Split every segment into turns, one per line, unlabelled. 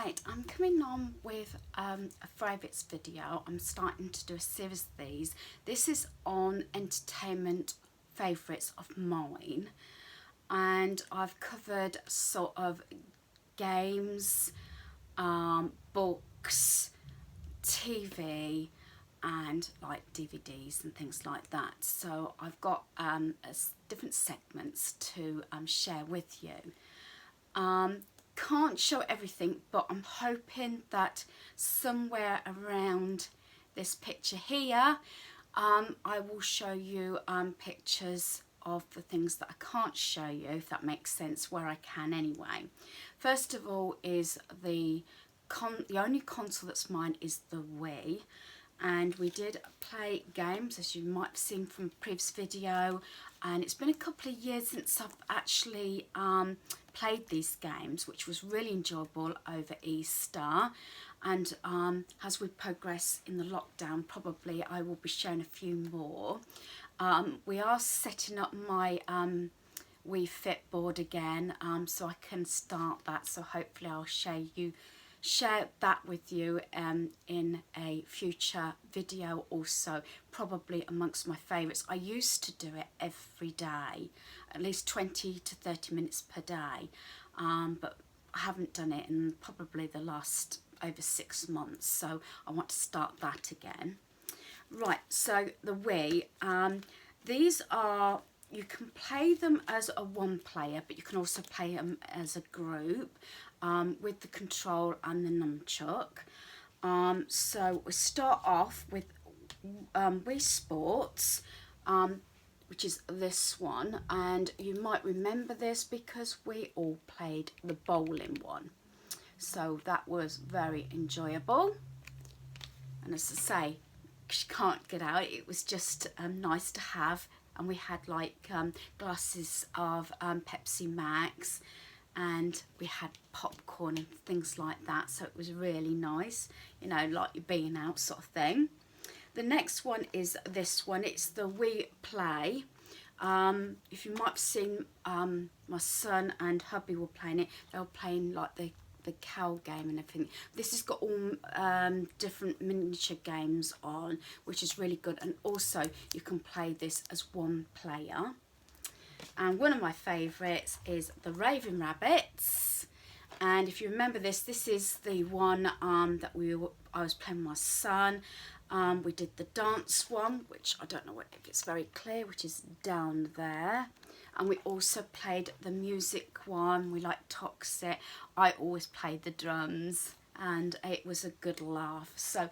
Right, I'm coming on with a favourites video. I'm starting to do a series of these. This is on entertainment favourites of mine, and I've covered sort of games, books, TV, and like DVDs and things like that. So I've got different segments to share with you. Can't show everything, but I'm hoping that somewhere around this picture here I will show you pictures of the things that I can't show you, if that makes sense, where I can anyway. First of all is the only console that's mine is the Wii, and we did play games, as you might have seen from a previous video, and it's been a couple of years since I've actually played these games, which was really enjoyable over Easter. And as we progress in the lockdown, probably I will be showing a few more. We are setting up my Wii Fit board again, so I can start that, so hopefully I'll share that with you in a future video also, probably amongst my favourites. I used to do it every day, at least 20 to 30 minutes per day, but I haven't done it in probably the last over 6 months, so I want to start that again. Right, so the Wii, these are, you can play them as a one player, but you can also play them as a group with the control and the nunchuck. So we start off with Wii Sports, which is this one, and you might remember this because we all played the bowling one. So that was very enjoyable, and as I say, she can't get out, it was just nice to have. And we had like glasses of Pepsi Max, and we had popcorn and things like that, so it was really nice, you know, like you're being out sort of thing. The next one is this one, it's the Wii Play. If you might have seen, my son and hubby were playing it. They were playing like the cow game and everything. This has got all different miniature games on, which is really good, and also you can play this as one player. And one of my favourites is the Raving Rabbits, and if you remember this, this is the one that I was playing with my son. We did the dance one, which I don't know if it's very clear, which is down there. And we also played the music one. We like Toxic. I always played the drums, and it was a good laugh. So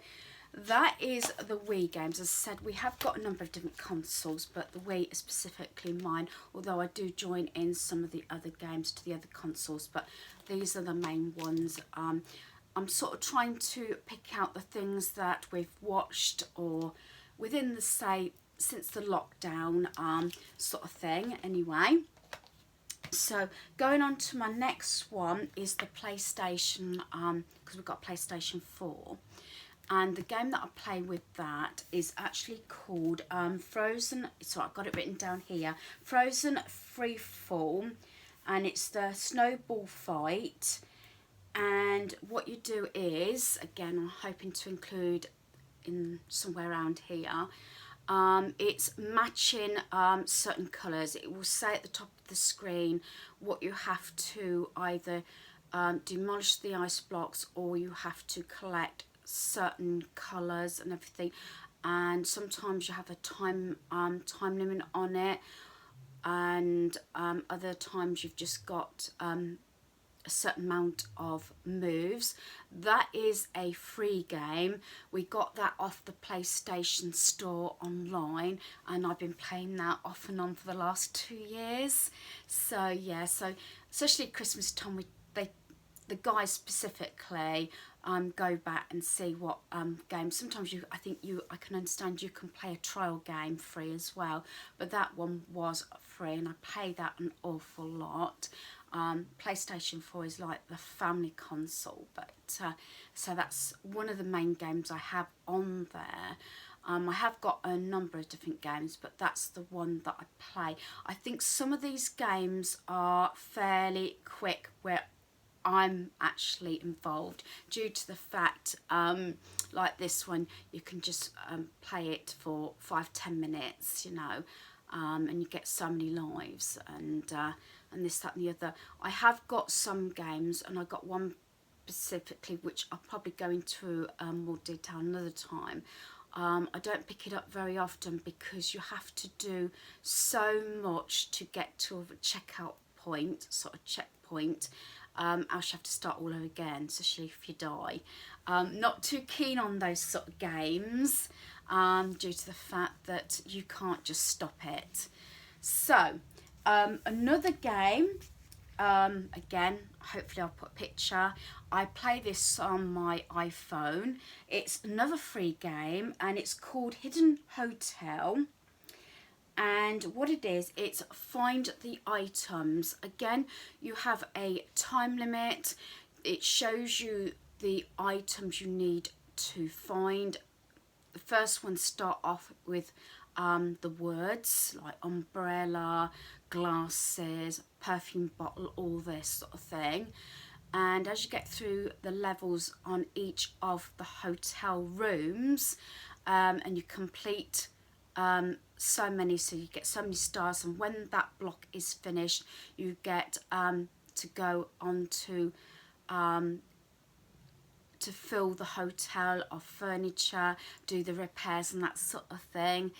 that is the Wii games. As I said, we have got a number of different consoles, but the Wii is specifically mine, although I do join in some of the other games to the other consoles, but these are the main ones. I'm sort of trying to pick out the things that we've watched or within the, say, since the lockdown sort of thing anyway. So going on to my next one is the PlayStation, because we've got PlayStation 4, and the game that I play with that is actually called Frozen, so I've got it written down here, Frozen Freefall, and it's the snowball fight. And what you do is, again, I'm hoping to include in somewhere around here, it's matching certain colours. It will say at the top of the screen what you have to either demolish the ice blocks, or you have to collect certain colours and everything. And sometimes you have a time limit on it, and other times you've just got a certain amount of moves. That is a free game. We got that off the PlayStation Store online, and I've been playing that off and on for the last 2 years. So yeah, so especially at Christmas time, the guys specifically go back and see what games. Sometimes I can understand you can play a trial game free as well, but that one was free, and I play that an awful lot. PlayStation 4 is like the family console, but so that's one of the main games I have on there. I have got a number of different games, but that's the one that I play. I think some of these games are fairly quick, where I'm actually involved, due to the fact like this one, you can just play it for 5-10 minutes, you know, and you get so many lives, and this, that and the other. I have got some games, and I got one specifically which I'll probably go into more detail another time. I don't pick it up very often because you have to do so much to get to a checkout point, sort of checkpoint, else you have to start all over again, especially if you die. Not too keen on those sort of games, due to the fact that you can't just stop it. So another game, again, hopefully I'll put a picture. I play this on my iPhone. It's another free game, and it's called Hidden Hotel. And what it is, it's find the items. Again, you have a time limit. It shows you the items you need to find. The first one start off with the words like umbrella, glasses, perfume bottle, all this sort of thing. And as you get through the levels on each of the hotel rooms, and you complete so many, so you get so many stars, and when that block is finished, you get to go on to fill the hotel of furniture, do the repairs and that sort of thing.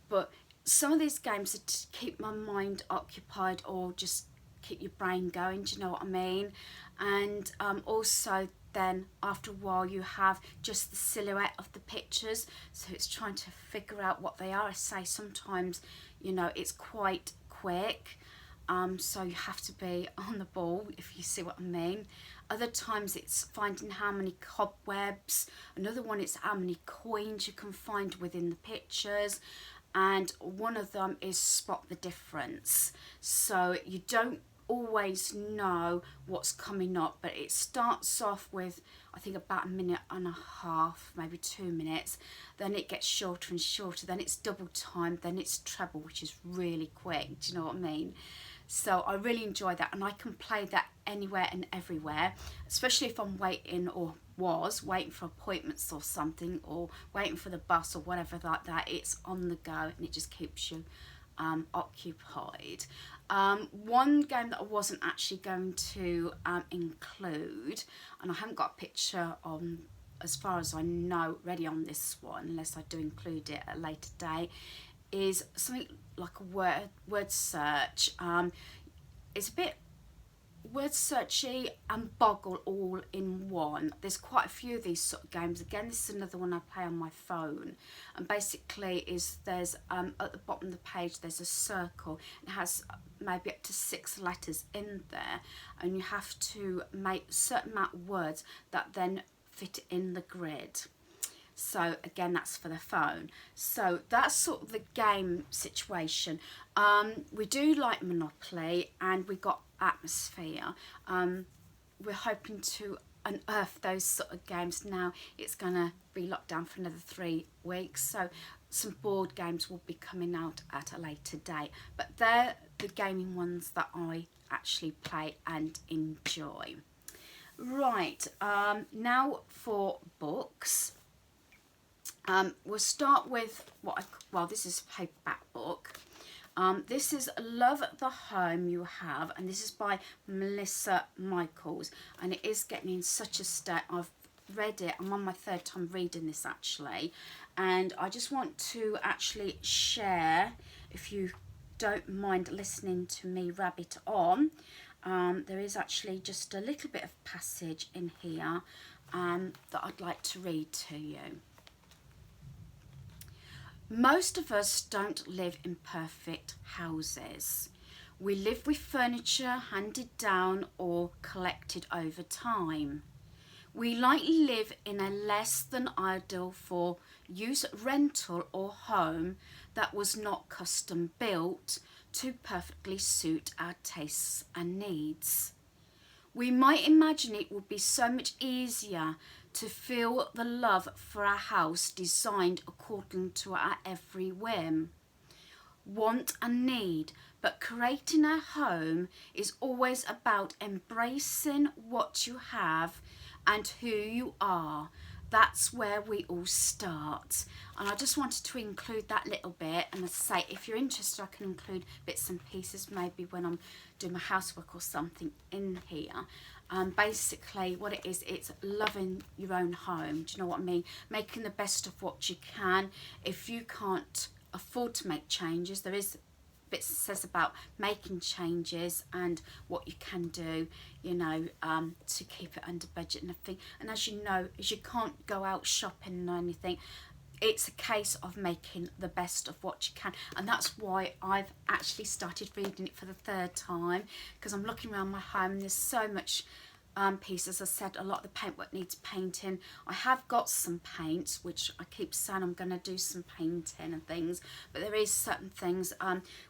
But some of these games are to keep my mind occupied, or just keep your brain going, do you know what I mean? And also then after a while you have just the silhouette of the pictures, so it's trying to figure out what they are. I say sometimes, you know, it's quite quick, so you have to be on the ball, if you see what I mean. Other times it's finding how many cobwebs. Another one, it's how many coins you can find within the pictures. And one of them is spot the difference. So you don't always know what's coming up, but it starts off with, I think, about 1.5 minutes, maybe 2 minutes. Then it gets shorter and shorter. Then it's double time. Then it's treble, which is really quick. Do you know what I mean? So I really enjoy that, and I can play that anywhere and everywhere, especially if I'm waiting, or was waiting for appointments or something, or waiting for the bus or whatever like that. It's on the go, and it just keeps you occupied. One game that I wasn't actually going to include, and I haven't got a picture on, as far as I know, ready on this one, unless I do include it at a later date, is something like a word search. It's a bit word searchy and boggle all in one. There's quite a few of these sort of games. Again, this is another one I play on my phone, and basically there's at the bottom of the page there's a circle. It has maybe up to 6 letters in there, and you have to make a certain amount of words that then fit in the grid. So again, that's for the phone. So that's sort of the game situation. We do like Monopoly, and we got Atmosphere. We're hoping to unearth those sort of games. Now it's going to be locked down for another 3 weeks, so some board games will be coming out at a later date. But they're the gaming ones that I actually play and enjoy. Right, now for books. We'll start with this is a paperback book. This is Love the Home You Have, and this is by Melissa Michaels, and it is getting in such a state. I've read it. I'm on my 3rd time reading this actually, and I just want to actually share, if you don't mind listening to me rabbit on. There is actually just a little bit of passage in here that I'd like to read to you. Most of us don't live in perfect houses. We live with furniture handed down or collected over time. We likely live in a less than ideal for use rental or home that was not custom built to perfectly suit our tastes and needs. We might imagine it would be so much easier to feel the love for our house designed according to our every whim, want and need, but creating a home is always about embracing what you have and who you are. That's where we all start. And I just wanted to include that little bit. And as I say, if you're interested, I can include bits and pieces maybe when I'm doing my housework or something in here. Basically what it is, it's loving your own home. Do you know what I mean? Making the best of what you can. If you can't afford to make changes, there is bits that says about making changes and what you can do, you know, to keep it under budget and everything. And as you know, as you can't go out shopping or anything, it's a case of making the best of what you can. And that's why I've actually started reading it for the 3rd time, because I'm looking around my home and there's so much pieces. As I said, a lot of the paintwork needs painting. I have got some paints, which I keep saying I'm going to do some painting and things, but there is certain things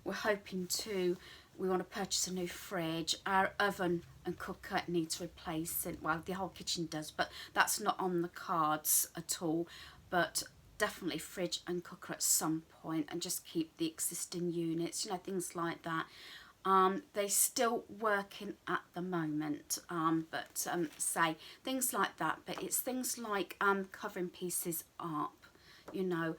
we're hoping to. We want to purchase a new fridge. Our oven and cooker needs replacing. Well, the whole kitchen does, but that's not on the cards at all. But definitely fridge and cooker at some point, and just keep the existing units, you know, things like that. They're still working at the moment, but say things like that. But it's things like covering pieces up, you know,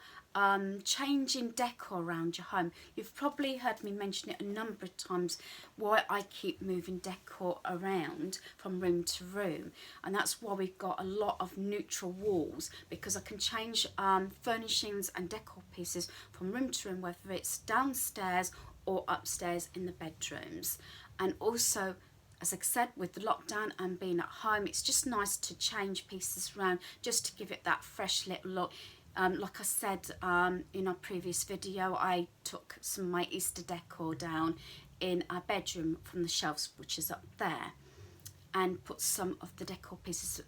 changing decor around your home. You've probably heard me mention it a number of times, why I keep moving decor around from room to room, and that's why we've got a lot of neutral walls, because I can change furnishings and decor pieces from room to room, whether it's downstairs or upstairs in the bedrooms. And also, as I said, with the lockdown and being at home, it's just nice to change pieces around just to give it that fresh little look. Like I said in our previous video, I took some of my Easter decor down in our bedroom from the shelves, which is up there, and put some of the decor pieces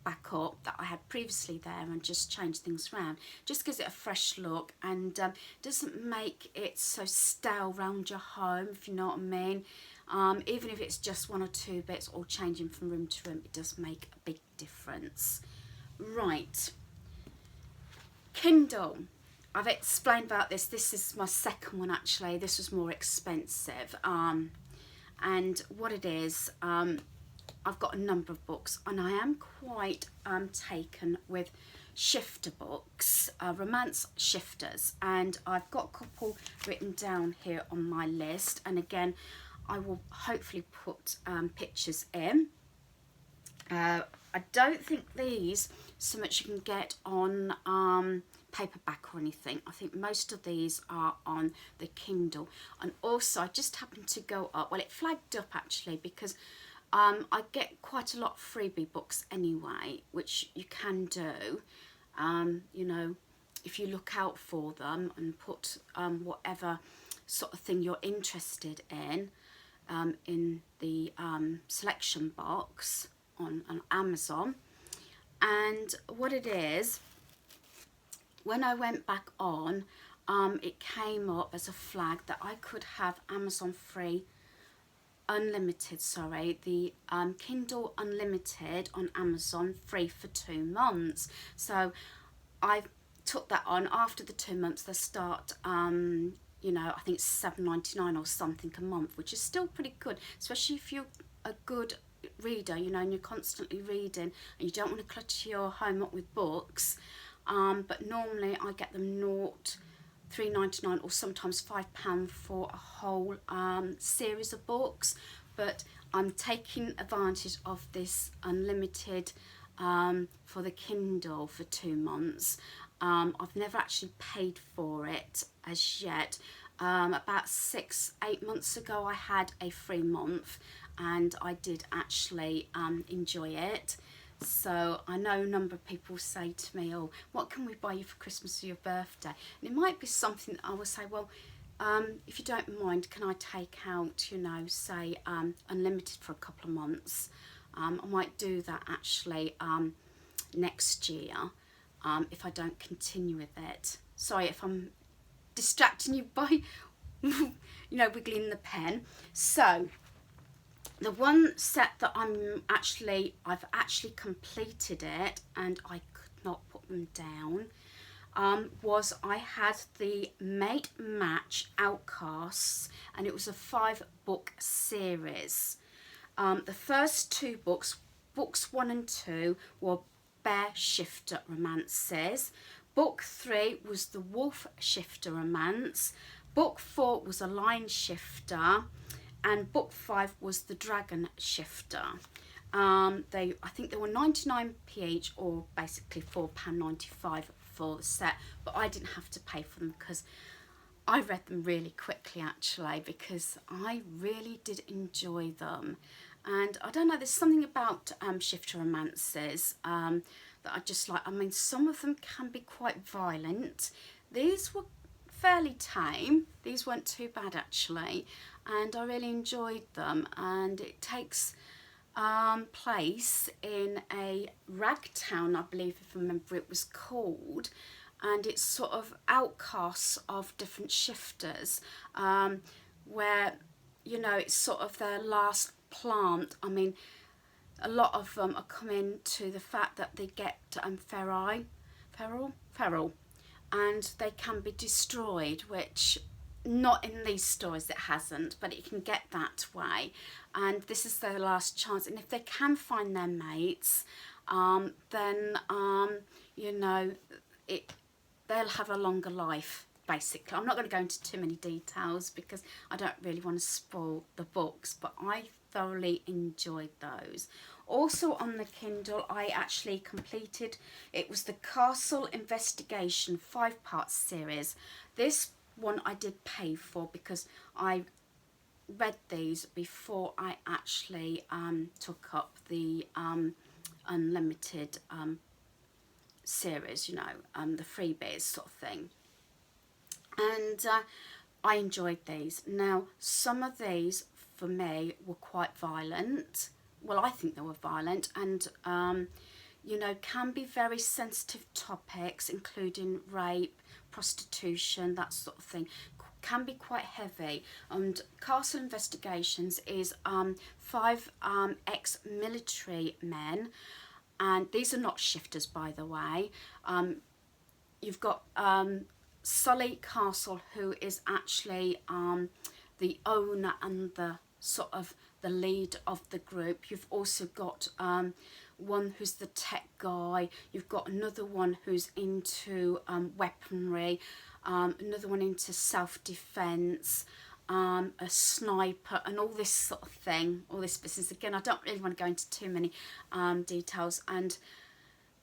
back up that I had previously there, and just change things around. Just gives it a fresh look, and doesn't make it so stale around your home, if you know what I mean. Even if it's just 1 or 2 bits all changing from room to room, it does make a big difference. Right, Kindle. I've explained about this. This is my 2nd one actually. This was more expensive. And what it is, I've got a number of books, and I am quite taken with shifter books, romance shifters, and I've got a couple written down here on my list, and again I will hopefully put pictures in. I don't think these so much you can get on paperback or anything. I think most of these are on the Kindle. And also I just happened to go up, well, it flagged up actually, because I get quite a lot of freebie books anyway, which you can do, you know, if you look out for them and put whatever sort of thing you're interested in the selection box on Amazon. And what it is, when I went back on, it came up as a flag that I could have Amazon free Unlimited, sorry, the Kindle Unlimited on Amazon free for 2 months. So I took that on. After the 2 months, they start, you know, I think it's $7.99 or something a month, which is still pretty good, especially if you're a good reader, you know, and you're constantly reading and you don't want to clutter your home up with books. But normally I get them $3.99 or sometimes £5 for a whole series of books. But I'm taking advantage of this unlimited for the Kindle for 2 months. I've never actually paid for it as yet. About 6-8 months ago I had a free month, and I did actually enjoy it. So I know a number of people say to me, oh, what can we buy you for Christmas or your birthday? And it might be something that I will say, well, if you don't mind, can I take out, you know, say unlimited for a couple of months? I might do that actually next year if I don't continue with it. Sorry if I'm distracting you by, you know, wiggling the pen. So the one set that I've actually completed it, and I could not put them down. was I had the Mate Match Outcasts, and it was a 5-book series. The first 2 books, books 1 and 2, were Bear Shifter romances. Book 3 was the Wolf Shifter romance. Book 4 was a Lion Shifter, and book 5 was the Dragon Shifter. I think they were 99p each, or basically £4.95 for the set, but I didn't have to pay for them because I read them really quickly, actually, because I really did enjoy them. And I don't know, there's something about shifter romances that I just like. I mean, some of them can be quite violent. These were fairly tame. These weren't too bad, actually, and I really enjoyed them. And it takes place in a rag town, I believe, if I remember it was called, and it's sort of outcasts of different shifters, where, you know, it's sort of their last plant. I mean, a lot of them are coming to the fact that they get feral, and they can be destroyed, which not in these stories it hasn't, but it can get that way, and this is their last chance. And if they can find their mates, then you know, they'll have a longer life, basically. I'm not going to go into too many details because I don't really want to spoil the books, but I thoroughly enjoyed those. Also on the Kindle, I actually completed, it was the Castle Investigation 5-part series. This one I did pay for because I read these before I actually took up the Unlimited series, you know, the freebies sort of thing. And I enjoyed these. Now, some of these for me were quite violent. Well, I think they were violent, and you know, can be very sensitive topics, including rape, prostitution, that sort of thing. Can be quite heavy. And Castle Investigations is 5 ex-military men, and these are not shifters, by the way. You've got Sully Castle, who is actually the owner and the sort of the lead of the group. You've also got one who's the tech guy. You've got another one who's into weaponry, another one into self-defense, a sniper, and all this sort of thing, all this business. Again, I don't really want to go into too many details. And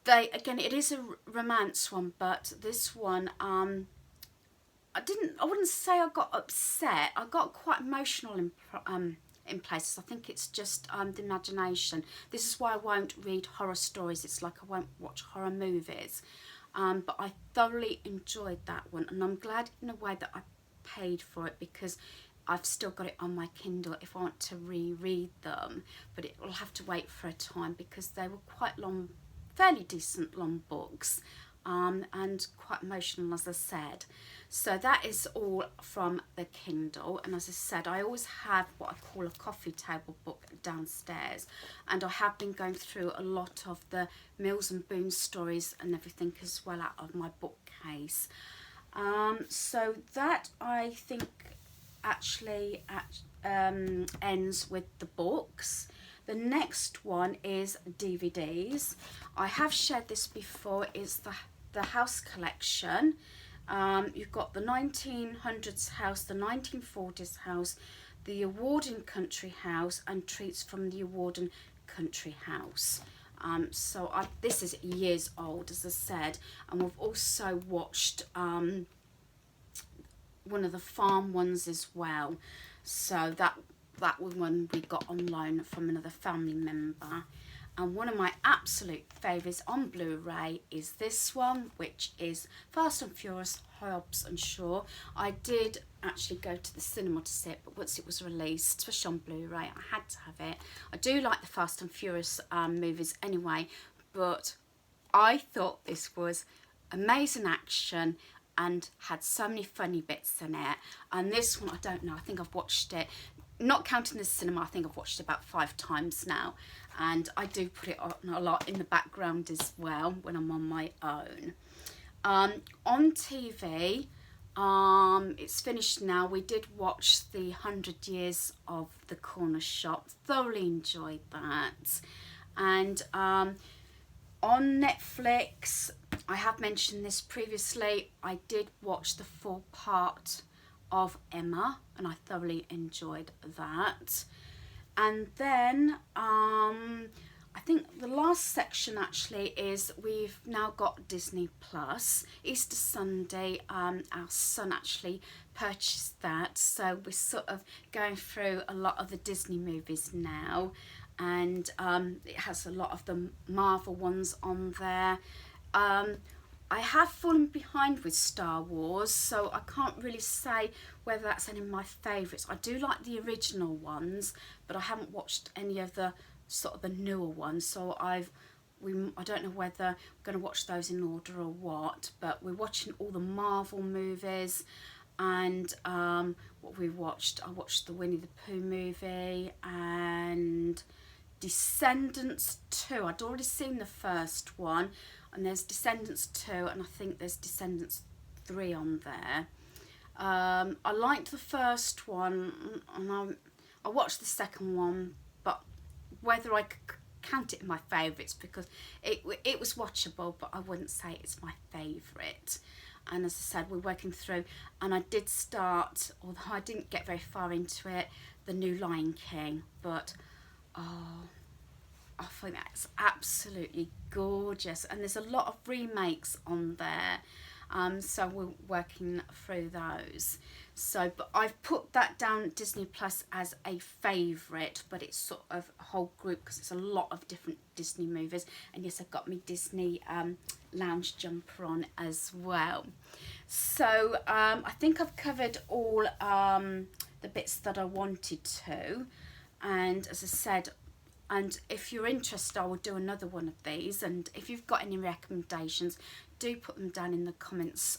they, again, it is a romance one, but this one, I wouldn't say I got upset. I got quite emotional in places. I think it's just the imagination. This is why I won't read horror stories. It's like I won't watch horror movies. But I thoroughly enjoyed that one, and I'm glad in a way that I paid for it, because I've still got it on my Kindle if I want to reread them, but it will have to wait for a time because they were quite long, fairly decent long books, and quite emotional, as I said. So that is all from the Kindle, and as I said, I always have what I call a coffee table book downstairs, and I have been going through a lot of the Mills and Boon stories and everything as well out of my bookcase. So that, I think, actually ends with the books. The next one is DVDs. I have shared this before. It's the house collection. You've got the 1900s house, the 1940s house, the Awarden Country House, and treats from the Awarden Country House. So this is years old, as I said, and we've also watched one of the farm ones as well. So that one we got on loan from another family member. And one of my absolute favourites on Blu-ray is this one, which is Fast and Furious, Hobbs and Shaw. I did actually go to the cinema to see it, but once it was released, especially on Blu-ray, I had to have it. I do like the Fast and Furious movies anyway, but I thought this was amazing action and had so many funny bits in it. And this one, I don't know, I think I've watched it, not counting the cinema, I think I've watched it about 5 times now. And I do put it on a lot in the background as well when I'm on my own. On TV, it's finished now. We did watch the 100 Years of the Corner Shop. Thoroughly enjoyed that. And on Netflix, I have mentioned this previously, I did watch the full part of Emma, and I thoroughly enjoyed that. And then I think the last section actually is we've now got Disney Plus. Easter Sunday, our son actually purchased that, so we're sort of going through a lot of the Disney movies now, and it has a lot of the Marvel ones on there. I have fallen behind with Star Wars, so I can't really say whether that's any of my favourites. I do like the original ones, but I haven't watched any of the sort of the newer ones, so I don't know whether we're going to watch those in order or what, but we're watching all the Marvel movies. And what we watched, I watched the Winnie the Pooh movie and Descendants 2. I'd already seen the first one, and there's Descendants 2, and I think there's Descendants 3 on there. I liked the first one, and I watched the second one, but whether I could count it in my favourites, because it was watchable, but I wouldn't say it's my favourite. And as I said, we're working through, and I did start, although I didn't get very far into it, the new Lion King, but oh, I think that's absolutely gorgeous, and there's a lot of remakes on there, so we're working through those. So, but I've put that down Disney Plus as a favourite, but it's sort of a whole group because it's a lot of different Disney movies. And yes, I've got my Disney lounge jumper on as well. So I think I've covered all the bits that I wanted to, and as I said, and if you're interested, I will do another one of these. And if you've got any recommendations, do put them down in the comments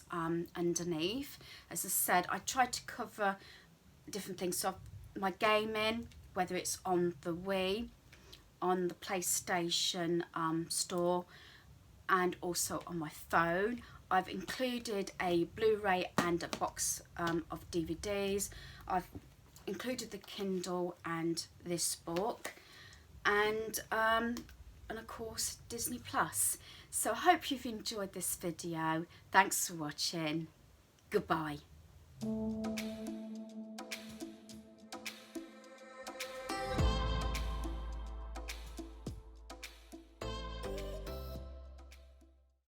underneath. As I said, I try to cover different things. So my gaming, whether it's on the Wii, on the PlayStation store, and also on my phone. I've included a Blu-ray and a box of DVDs. I've included the Kindle and this book. And of course Disney Plus. So I hope you've enjoyed this video. Thanks for watching. Goodbye.